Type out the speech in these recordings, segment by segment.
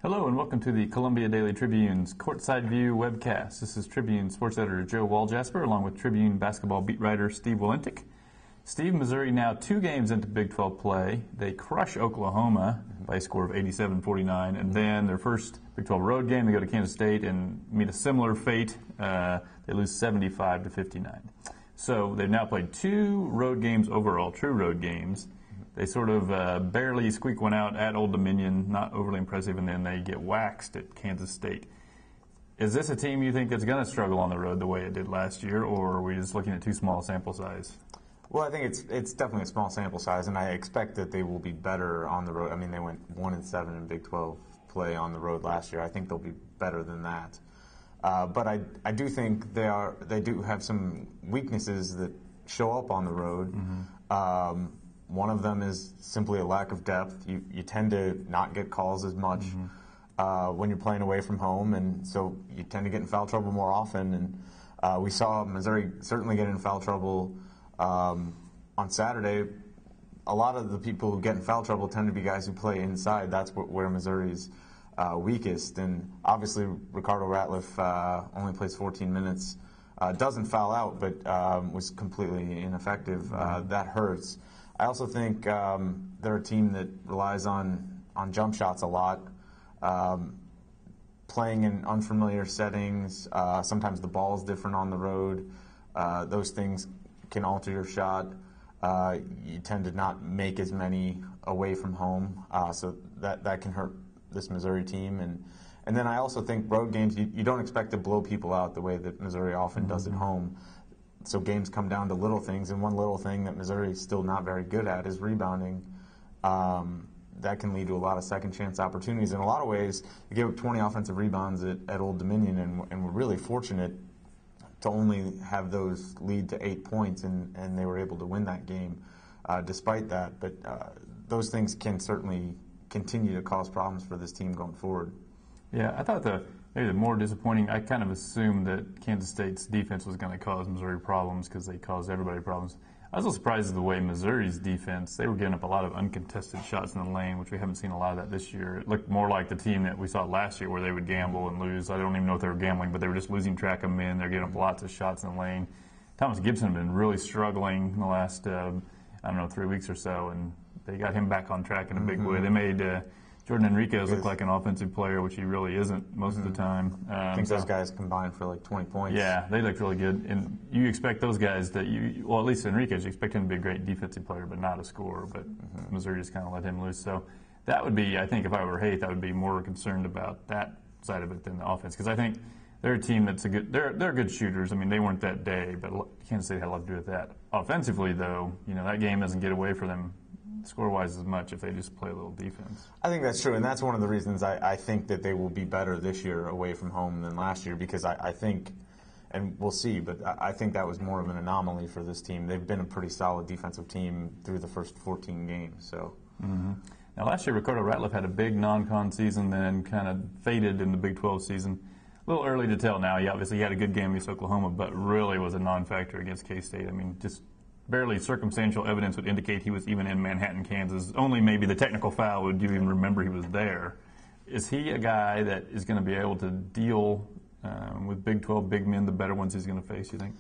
Hello and welcome to the Columbia Daily Tribune's Courtside View Webcast. This is Tribune sports editor Joe Walljasper along with Tribune basketball beat writer Steve Walentik. Steve, Missouri now 2 games into Big 12 play. They crush Oklahoma by a score of 87-49, and then their first Big 12 road game, they go to Kansas State and meet a similar fate. They lose 75-59. So they've now played 2 road games overall, true road games. They sort of barely squeak one out at Old Dominion, not overly impressive, and then they get waxed at Kansas State. Is this a team you think that's going to struggle on the road the way it did last year, or are we just looking at too small a sample size? Well, I think it's definitely a small sample size, and I expect that they will be better on the road. I mean, they went 1-7 in Big 12 play on the road last year. I think they'll be better than that. But I do think they do have some weaknesses that show up on the road. Mm-hmm. One of them is simply a lack of depth. You tend to not get calls as much when you're playing away from home, and so you tend to get in foul trouble more often. And we saw Missouri certainly get in foul trouble on Saturday. A lot of the people who get in foul trouble tend to be guys who play inside. That's where Missouri's weakest. And obviously Ricardo Ratliffe only plays 14 minutes. Doesn't foul out, but was completely ineffective. That hurts. I also think they're a team that relies on jump shots a lot, playing in unfamiliar settings. Sometimes the ball's different on the road. Those things can alter your shot. You tend to not make as many away from home, so that can hurt this Missouri team. And then I also think road games, you don't expect to blow people out the way that Missouri often does at home. So games come down to little things, and one little thing that Missouri is still not very good at is rebounding. That can lead to a lot of second-chance opportunities. In a lot of ways, they gave up 20 offensive rebounds at Old Dominion, and we're really fortunate to only have those lead to 8 points, and they were able to win that game despite that. But those things can certainly continue to cause problems for this team going forward. Yeah, I thought maybe the more disappointing, I kind of assumed that Kansas State's defense was going to cause Missouri problems because they caused everybody problems. I was a little surprised at the way Missouri's defense, they were giving up a lot of uncontested shots in the lane, which we haven't seen a lot of that this year. It looked more like the team that we saw last year where they would gamble and lose. I don't even know if they were gambling, but they were just losing track of men. They're giving up lots of shots in the lane. Thomas Gibson had been really struggling in the last, 3 weeks or so, and they got him back on track in a big way. They made Jordan Enriquez look like an offensive player, which he really isn't most of the time. I think those guys combined for like 20 points. Yeah, they looked really good. And you expect those guys at least Enriquez, you expect him to be a great defensive player, but not a scorer. But Missouri just kind of let him loose. So that would be, I think, if I were Haith, I would be more concerned about that side of it than the offense. Because I think they're a team that's they're good shooters. I mean, they weren't that day, but Kansas State had a lot to do with that. Offensively, though, that game doesn't get away for them score-wise as much if they just play a little defense. I think that's true, and that's one of the reasons I think that they will be better this year away from home than last year, because I think, and we'll see, but I think that was more of an anomaly for this team. They've been a pretty solid defensive team through the first 14 games. So. Now, last year, Ricardo Ratliffe had a big non-con season, then kind of faded in the Big 12 season. A little early to tell now. He obviously had a good game against Oklahoma, but really was a non-factor against K-State. I mean, just barely circumstantial evidence would indicate he was even in Manhattan, Kansas. Only maybe the technical foul would you even remember he was there. Is he a guy that is going to be able to deal with Big 12 big men, the better ones he's going to face, you think?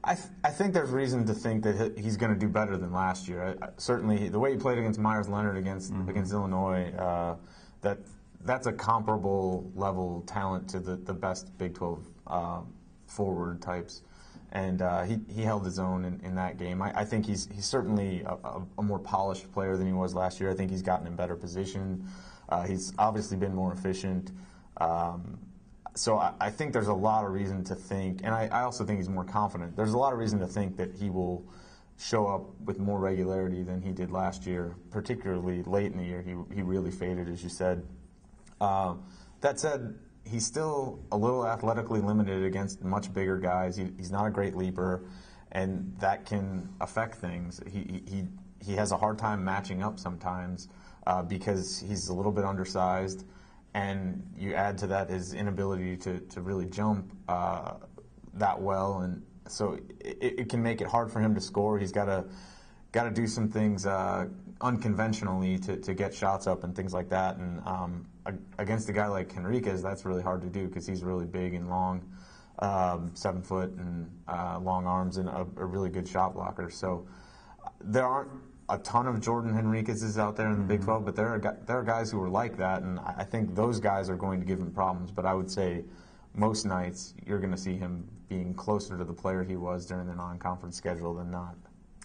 I think there's reason to think that he's going to do better than last year. Certainly, the way he played against Myers Leonard against Illinois, that's a comparable level talent to the best Big 12 forward types. And he held his own in that game. I think he's certainly a more polished player than he was last year. I think he's gotten in better position. He's obviously been more efficient. So I think there's a lot of reason to think, and I also think he's more confident. There's a lot of reason to think that he will show up with more regularity than he did last year, particularly late in the year. He really faded, as you said. That said, he's still a little athletically limited against much bigger guys. He's not a great leaper, and that can affect things. He has a hard time matching up sometimes because he's a little bit undersized, and you add to that his inability to really jump that well, and so it can make it hard for him to score. He's got to do some things unconventionally to get shots up and things like that. And against a guy like Henriquez, that's really hard to do because he's really big and long, 7 foot and long arms and a really good shot blocker. So there aren't a ton of Jordan Henriquez's out there in the Big 12, but there are guys who are like that, and I think those guys are going to give him problems. But I would say most nights you're going to see him being closer to the player he was during the non-conference schedule than not.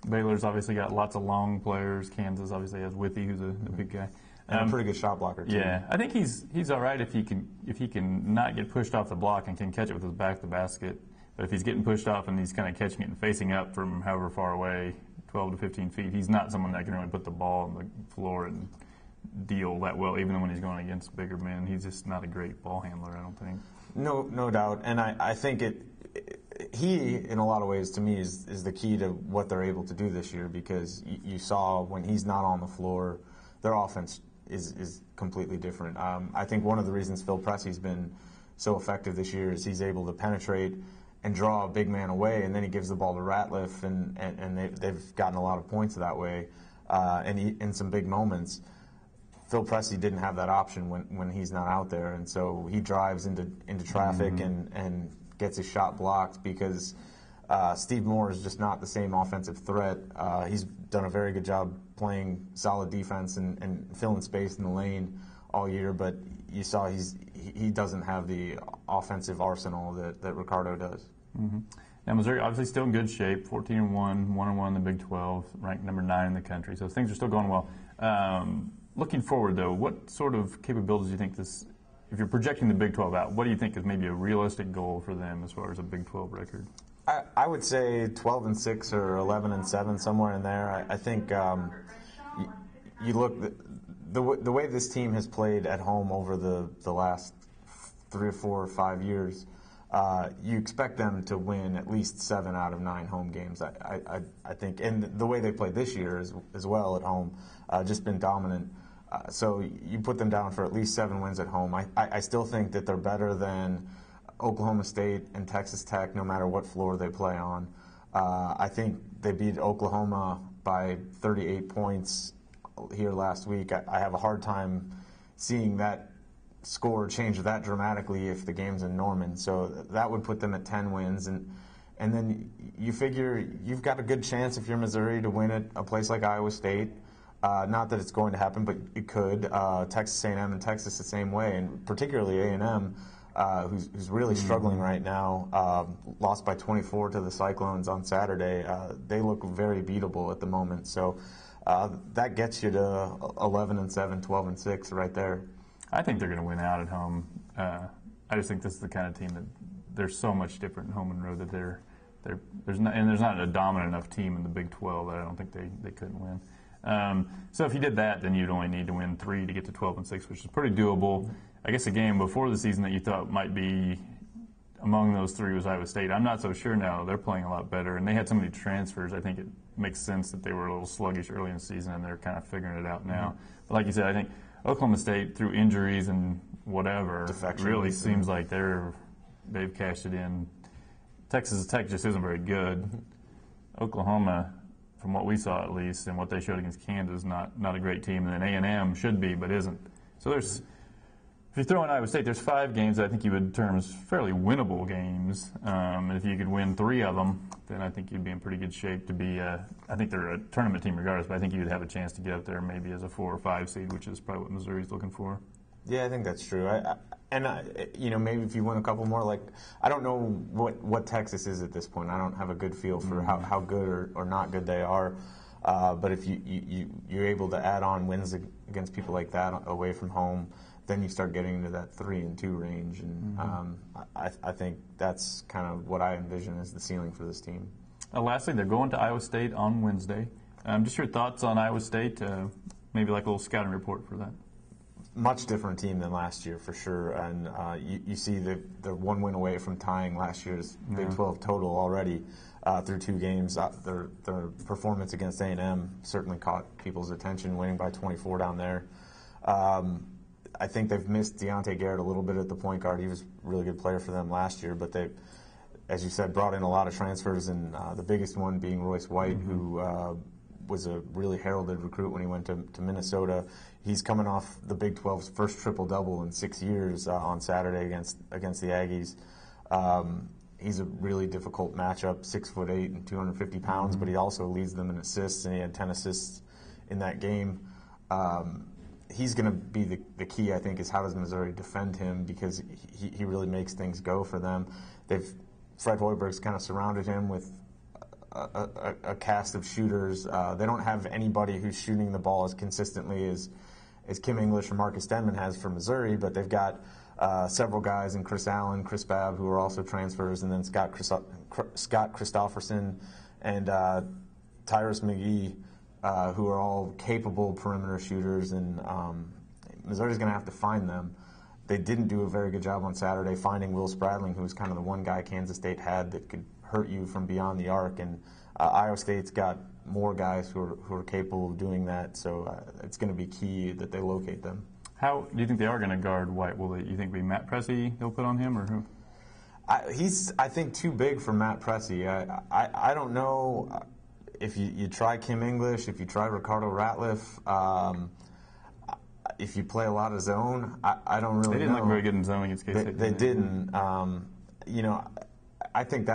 Baylor's obviously got lots of long players. Kansas obviously has Withy, who's a big guy. And a pretty good shot blocker too. Yeah, I think he's all right if he can not get pushed off the block and can catch it with his back to the basket. But if he's getting pushed off and he's kind of catching it and facing up from however far away, 12 to 15 feet, he's not someone that can really put the ball on the floor and deal that well, even when he's going against bigger men. He's just not a great ball handler, I don't think. No doubt. And I think he, in a lot of ways, to me, is the key to what they're able to do this year, because you saw when he's not on the floor, their offense is completely different. I think one of the reasons Phil Pressey's been so effective this year is he's able to penetrate and draw a big man away, and then he gives the ball to Ratliffe, and they've gotten a lot of points that way, and in some big moments. Phil Pressey didn't have that option when he's not out there, and so he drives into traffic and gets his shot blocked because Steve Moore is just not the same offensive threat. He's done a very good job playing solid defense and filling space in the lane all year, but you saw he doesn't have the offensive arsenal that Ricardo does. Mm-hmm. Now Missouri obviously still in good shape, 14-1, 1-1 in the Big 12, ranked number 9 in the country, so things are still going well. Looking forward, though, what sort of capabilities do you think this, if you're projecting the Big 12 out, what do you think is maybe a realistic goal for them as far as a Big 12 record? I would say 12-6 or 11-7, somewhere in there. I think you look the way this team has played at home over the last 3 or 4 or 5 years. You expect them to win at least 7 out of 9 home games. I think, and the way they played this year as well at home, just been dominant. So you put them down for at least 7 wins at home. I still think that they're better than Oklahoma State and Texas Tech, no matter what floor they play on. I think they beat Oklahoma by 38 points here last week. I have a hard time seeing that score change that dramatically if the game's in Norman. So that would put them at 10 wins. And then you figure you've got a good chance if you're Missouri to win at a place like Iowa State. Not that it's going to happen, but it could. Texas A&M and Texas the same way, and particularly A&M, who's really struggling right now. Lost by 24 to the Cyclones on Saturday. They look very beatable at the moment. So that gets you to 11-7, 12-6 right there. I think they're going to win out at home. I just think this is the kind of team that they're so much different in home and road that there's not a dominant enough team in the Big 12 that I don't think they couldn't win. So if you did that, then you'd only need to win 3 to get to 12-6, which is pretty doable. I guess a game before the season that you thought might be among those 3 was Iowa State. I'm not so sure now. They're playing a lot better, and they had so many transfers. I think it makes sense that they were a little sluggish early in the season, and they're kind of figuring it out now. But like you said, I think Oklahoma State, through injuries and whatever, really seems like they've cashed it in. Texas Tech just isn't very good. Oklahoma, from what we saw at least, and what they showed against Kansas, not a great team. And then A&M should be, but isn't. So if you throw in Iowa State, there's 5 games that I think you would term as fairly winnable games. And if you could win 3 of them, then I think you'd be in pretty good shape to be I think they're a tournament team regardless, but I think you'd have a chance to get up there maybe as a 4 or 5 seed, which is probably what Missouri's looking for. Yeah, I think that's true. Maybe if you win a couple more, like, I don't know what Texas is at this point. I don't have a good feel for how good or not good they are. But if you're able to add on wins against people like that away from home, then you start getting into that 3-2 range. And I think that's kind of what I envision as the ceiling for this team. Lastly, they're going to Iowa State on Wednesday. Just your thoughts on Iowa State, maybe like a little scouting report for that. Much different team than last year, for sure. And you see the 1 win away from tying last year's Big 12 total already through 2 games. Their performance against A&M certainly caught people's attention, winning by 24 down there. I think they've missed Deontay Garrett a little bit at the point guard. He was a really good player for them last year, but they, as you said, brought in a lot of transfers, and the biggest one being Royce White, who was a really heralded recruit when he went to Minnesota. He's coming off the Big 12's first triple-double in 6 years on Saturday against the Aggies. He's a really difficult matchup, 6'8" and 250 pounds, but he also leads them in assists, and he had 10 assists in that game. He's going to be the key, I think, is how does Missouri defend him, because he really makes things go for them. Fred Hoiberg's kind of surrounded him with a cast of shooters. They don't have anybody who's shooting the ball as consistently as Kim English or Marcus Denman has for Missouri, but they've got several guys in Chris Allen, Chris Babb, who are also transfers, and then Scott Christopherson and Tyrus McGee, who are all capable perimeter shooters, and Missouri's going to have to find them. They didn't do a very good job on Saturday finding Will Spradling, who was kind of the one guy Kansas State had that could hurt you from beyond the arc, and Iowa State's got more guys who are capable of doing that, so it's going to be key that they locate them. How do you think they are going to guard White? Will you think it'll be Matt Pressey they'll put on him, or who? He's, I think, too big for Matt Pressey. I don't know if you try Kim English, if you try Ricardo Ratliffe, if you play a lot of zone. I don't really know. They didn't look very good in zone against K-State. They didn't. I think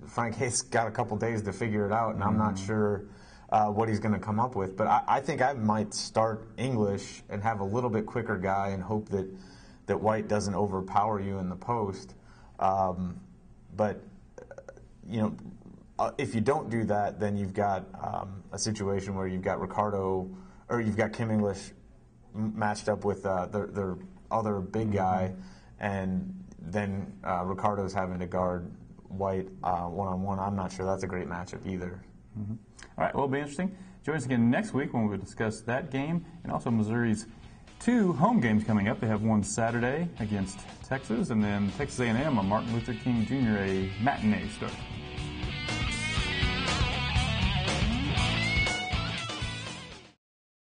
Frank Hayes got a couple days to figure it out, and I'm not sure what he's going to come up with. But I think I might start English and have a little bit quicker guy and hope that White doesn't overpower you in the post. But if you don't do that, then you've got a situation where you've got you've got Kim English matched up with their other big guy, and then Ricardo's having to guard White one-on-one. I'm not sure that's a great matchup either. Mm-hmm. All right, well, it'll be interesting. Join us again next week when we discuss that game and also Missouri's 2 home games coming up. They have one Saturday against Texas, and then Texas A&M on Martin Luther King Jr., a matinee start.